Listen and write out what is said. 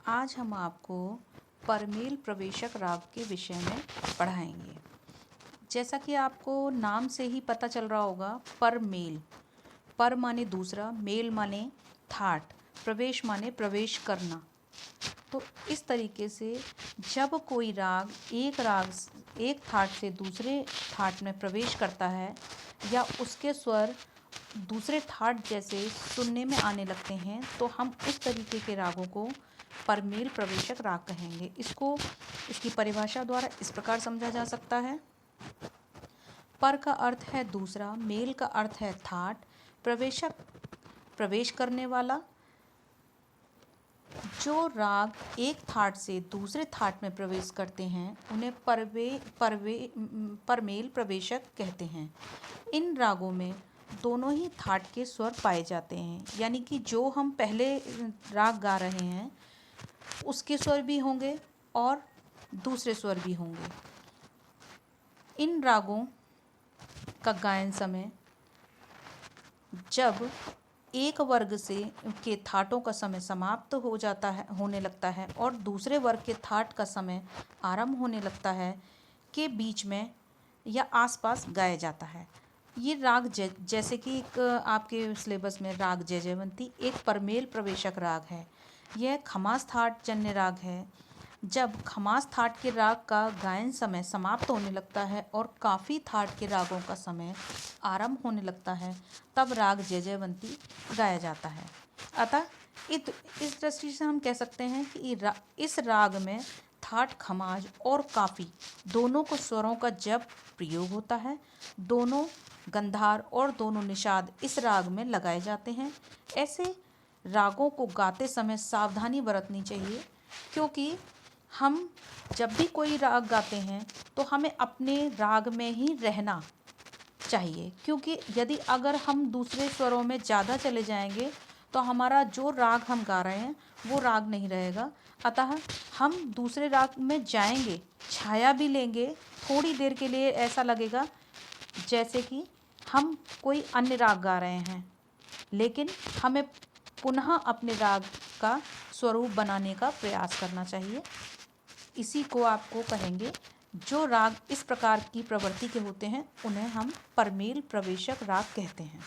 आज हम आपको परमेल प्रवेशक राग के विषय में पढ़ाएंगे। जैसा कि आपको नाम से ही पता चल रहा होगा, परमेल, पर माने दूसरा, मेल माने थाट, प्रवेश माने प्रवेश करना। तो इस तरीके से जब कोई राग एक थाट से दूसरे थाट में प्रवेश करता है या उसके स्वर दूसरे थाट जैसे सुनने में आने लगते हैं, तो हम उस तरीके के रागों को परमेल प्रवेशक राग कहेंगे। इसकी परिभाषा द्वारा इस प्रकार समझा जा सकता है। पर का अर्थ है दूसरा, मेल का अर्थ है थाट, प्रवेशक प्रवेश करने वाला। जो राग एक थाट से दूसरे थाट में प्रवेश करते हैं उन्हें परमेल प्रवेशक कहते हैं। इन रागों में दोनों ही थाट के स्वर पाए जाते हैं, यानी कि जो हम पहले राग गा रहे हैं उसके स्वर भी होंगे और दूसरे स्वर भी होंगे। इन रागों का गायन समय जब एक वर्ग से के थाटों का समय समाप्त हो जाता है, होने लगता है, और दूसरे वर्ग के थाट का समय आरंभ होने लगता है, के बीच में या आसपास गाया जाता है। ये राग जैसे कि एक आपके सिलेबस में राग जयजयवंती एक परमेल प्रवेशक राग है। यह खमास थाट जन्य राग है। जब खमास थाट के राग का गायन समय समाप्त होने लगता है और काफ़ी थाट के रागों का समय आरंभ होने लगता है, तब राग जयजयवंती गाया जाता है। अतः इस दृष्टि से हम कह सकते हैं कि इस राग में थाट, खमाज और काफ़ी दोनों को स्वरों का जब प्रयोग होता है। दोनों गंधार और दोनों निषाद इस राग में लगाए जाते हैं। ऐसे रागों को गाते समय सावधानी बरतनी चाहिए, क्योंकि हम जब भी कोई राग गाते हैं तो हमें अपने राग में ही रहना चाहिए, क्योंकि यदि अगर हम दूसरे स्वरों में ज़्यादा चले जाएंगे तो हमारा जो राग हम गा रहे हैं वो राग नहीं रहेगा। अतः हम दूसरे राग में जाएंगे, छाया भी लेंगे, थोड़ी देर के लिए ऐसा लगेगा जैसे कि हम कोई अन्य राग गा रहे हैं, लेकिन हमें पुनः अपने राग का स्वरूप बनाने का प्रयास करना चाहिए। इसी को आपको कहेंगे, जो राग इस प्रकार की प्रवृत्ति के होते हैं उन्हें हम परमेल प्रवेशक राग कहते हैं।